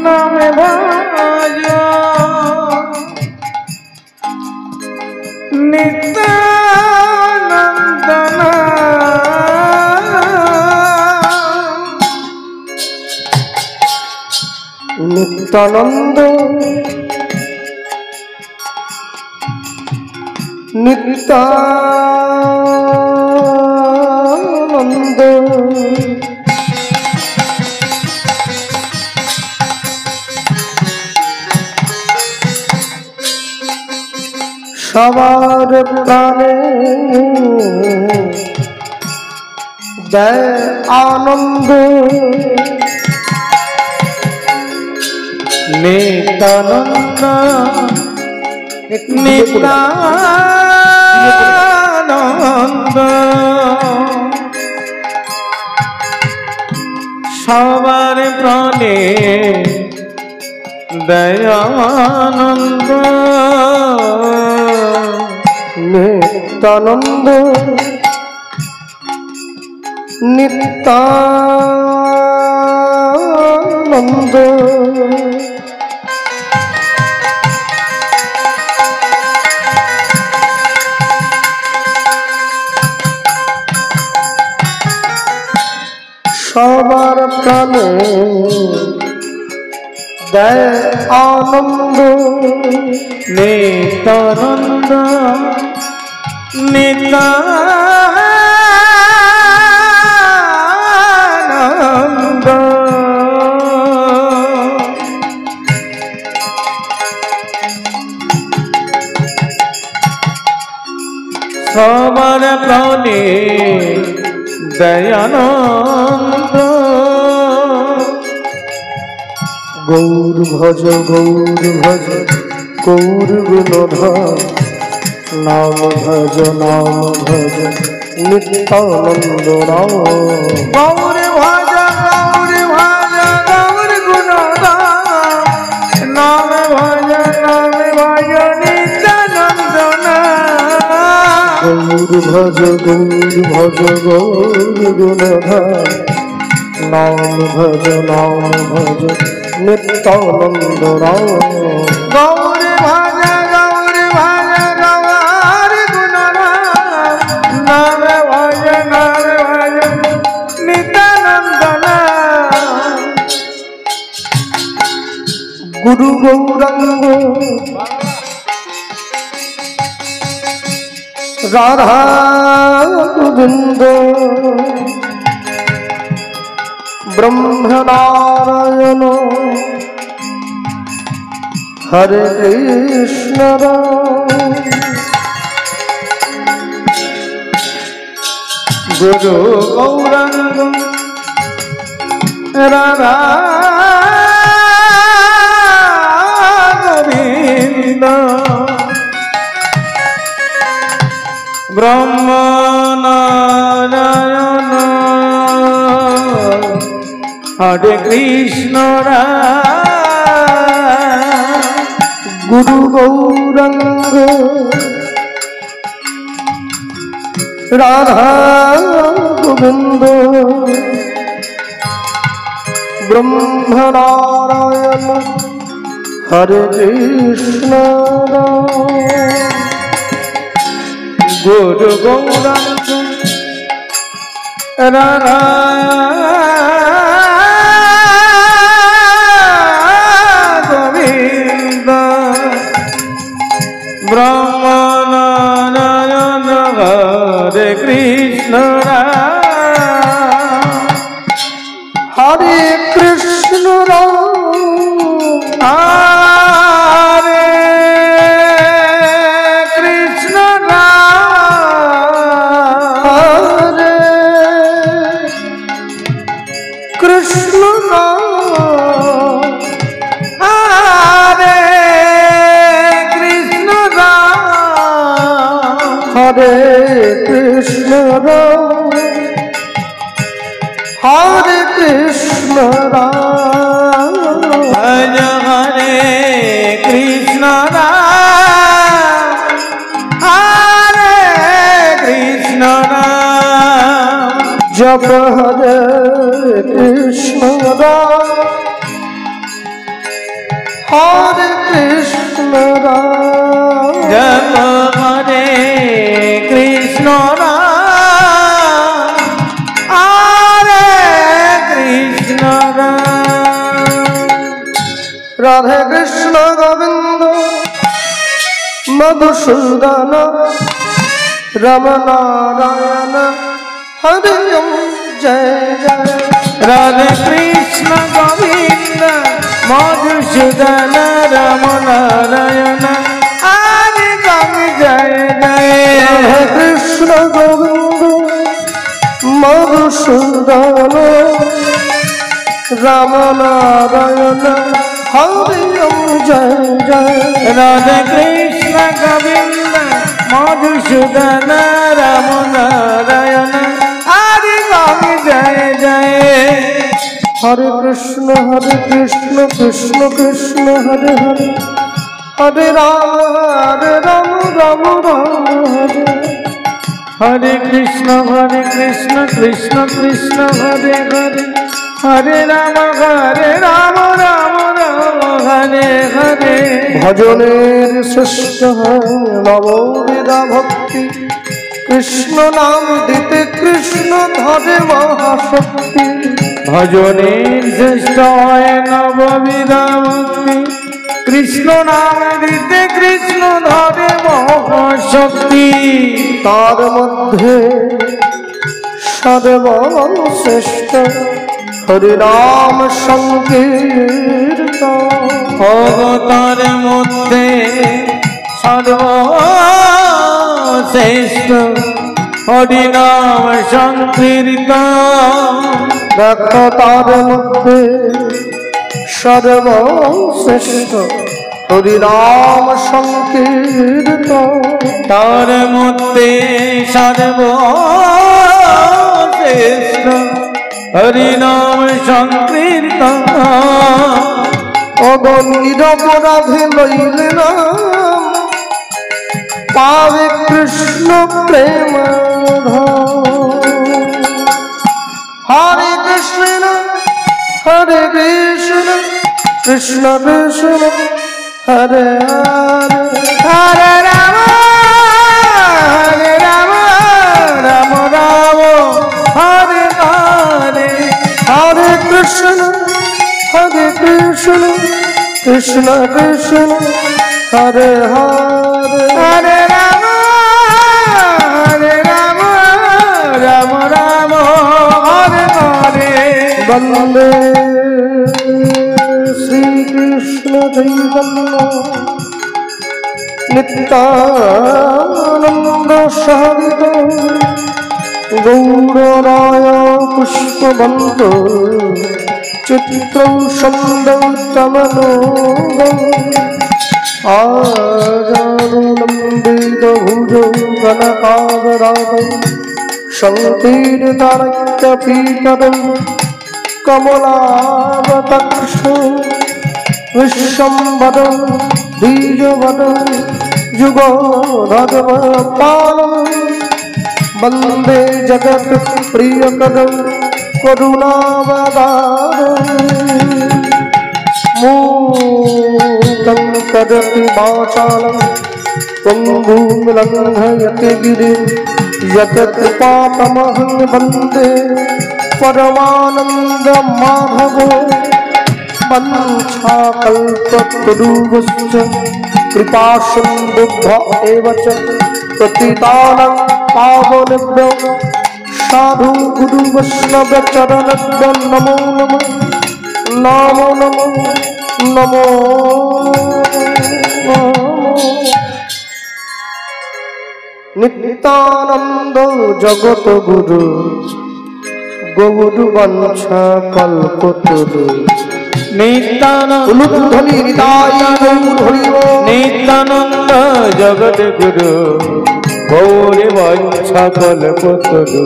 নামে ভজ নিত্যানন্দ নিত্যানন্দ নিত্যানন্দ সবার প্রাণে দেয় আনন্দ নিত্যানন্দ নিত্যানন্দ সবার প্রাণে দয়ানন্দ নিত্যানন্দ নিত্যানন্দ সবার প্রাণে দেয় আনন্দ নিত্যানন্দ নিত্যানন্দ সবার প্রাণে দয়ানন্দ গৌর ভজ গৌর ভজ গৌর গুণধর নাম ভজ নিত্যানন্দ রাম গৌর ভজ গৌর গুণধর নাম ভজ নিত্যানন্দ গৌর ভজ গৌর গুণধর নাম ভজ নিত্যানন্দ রাম গৌর ভজ গৌর গুণধর নাম ভজ নিত্যানন্দ গুরু গৌরাঙ্গ রাধা গোবিন্দ ব্রহ্মনারায়ণ হরে কৃষ্ণ গুরু গৌরাঙ্গ রাধা গোবিন্দ ব্রহ্মনারায়ণ হরে কৃষ্ণ গুরু গৌরাঙ্গ রাধা গোবিন্দ ব্রহ্মনারায়ণ হরে কৃষ্ণ গুরু গৌরাঙ্গ রাধা গোবিন্দ ব্রহ্মনারায়ণ হরে কৃষ্ণ হরে কৃষ্ণ হরে কৃষ্ণ হরে কৃষ্ণ হরে কৃষ্ণ হরে কৃষ্ণ হরে কৃষ্ণ ভজ হরে কৃষ্ণ হরে কৃষ্ণ जप हरे कृष्ण হরে কৃষ্ণ রাম জপ হরে কৃষ্ণ রাম হরে কৃষ্ণ রাম রাধে কৃষ্ণ গোবিন্দ মধুসূদন রাম নারায়ণ হরি ওম জয় জয় রাধে কৃষ্ণ গোবিন্দ মধুসূদন রাম নারায়ণ হরি ওম জয় জয় রাধে কৃষ্ণ গোবিন্দ মধুসূদন রাম নারায়ণ হরি ওম জয় জয় রাধে কৃষ্ণ গোবিন্দ মধুসূদন রাম নারায়ণ হরি ওম জয় জয় হরে কৃষ্ণ কৃষ্ণ কৃষ্ণ হরে হরে হরে রাম রাম রাম হরে হরে কৃষ্ণ কৃষ্ণ কৃষ্ণ হরে হরে হরে রাম রাম রাম হরে হরে ভজনের শ্রেষ্ঠ হয় নববিধা ভক্তি কৃষ্ণ নাম দিতে কৃষ্ণ ধরে মহাশক্তি ভজনের শ্রেষ্ঠ হয় নববিধা ভক্তি কৃষ্ণ নাম দিতে কৃষ্ণ ধরে মহাশক্তি তার মধ্যে সর্বশ্রেষ্ঠ হরিনাম সংকীর্তন ভগতার মধ্যে সর্বশ্রেষ্ঠ হরিনাম সংকীর্তন দেখো তার মধ্যে সর্বশ্রেষ্ঠ হরিনাম সংকীর্তন তার মধ্যে সর্বশ্রেষ্ঠ হরিনাম সংকীর্তন নিরপরাধে লইলে না পাবে কৃষ্ণ প্রেম হরে কৃষ্ণ কৃষ্ণ কৃষ্ণ হরে হরে হরে রাম রাম রাম হরে হরে হরে কৃষ্ণ কৃষ্ণ কৃষ্ণ হরে হরে হরে রাম রাম রাম হরে হরে বন্দে শ্রীকৃষ্ণ চৈতন্য নিত্যানন্দ সহিত গৌররায় পুষ্পবন্ত চিত্রৌ সন্দৌতমনো আজানুলম্বিতভুজৌ কনকাবরাদৌ সংকীর্তনৈক্যপীতদৌ কমলাবতক্ষৌ विश्वम्भरौ बीजवरौ जुगोधर्मपालौ वन्दे जगत्प्रियकरौ करुणावतारौ मूकं करोति वाचालं पङ्गुं लङ्घयति गिरिं यत्कृपातमहं वन्दे परमानन्दमाधवो वंशाकल्पतरुभ्यश्च कृपासिन्धुभ्य एव च पतितानां पावनेभ्यो साधु गुरु वैष्णवचरणभ्यो नमो नमः नमो नमो नमो नित्यानंद जगत गुरु गौरु वंशा कल्पतरु नित्यानंद जगत गुरु गौरी वंशा कल्पतरु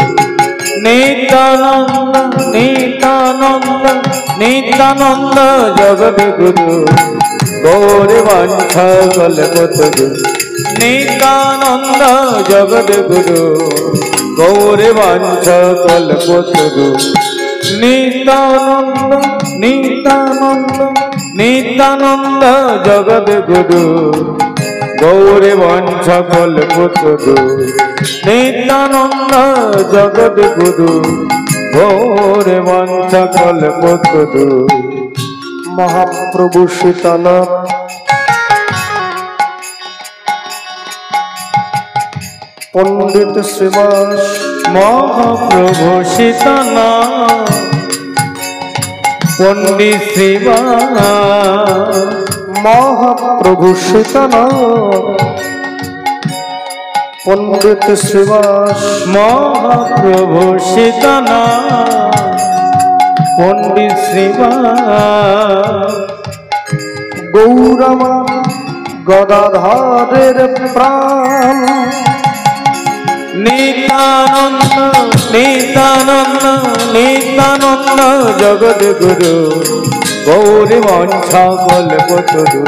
नित्यानंद जगत गुरु गौरी वंशा कल्पतरु नित्यानंद जगत गुरु गौरी वंशा कल्पतरु नित्यानंद নিত্যানন্দ জগদ্গুরু গৌরে বঞ্চ কল্পতরু নিত্যানন্দ জগদ্গুরু গৌরে বঞ্চ কল্পতরু মহাপ্রভু সীতানাথ পণ্ডিত শ্রীবাস মহাপ্রভু সীতানাথ পণ্ডিত শ্রীবাস মহাপ্রভু সীতানাথ পণ্ডিত শ্রীবাস মহাপ্রভু সীতানাথ পণ্ডিত শ্রীবাস গৌরমা গদাধরের প্রাণ নিত্যানন্দ নিত্যানন্দ নিত্যানন্দ জগদ্গুরু গৌরী বঞ্চ কল্পতরু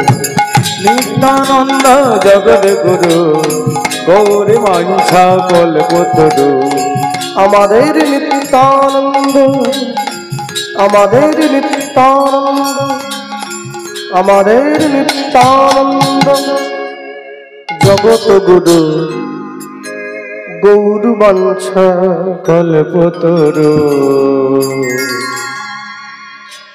নিত্যানন্দ জগদ্গুরু গৌরী বঞ্চ কল্পতরু আমাদের নিত্যানন্দ আমাদের নিত্যানন্দ আমাদের নিত্যানন্দ জগৎগুরু গৌর বঞ্চ কল্পতরু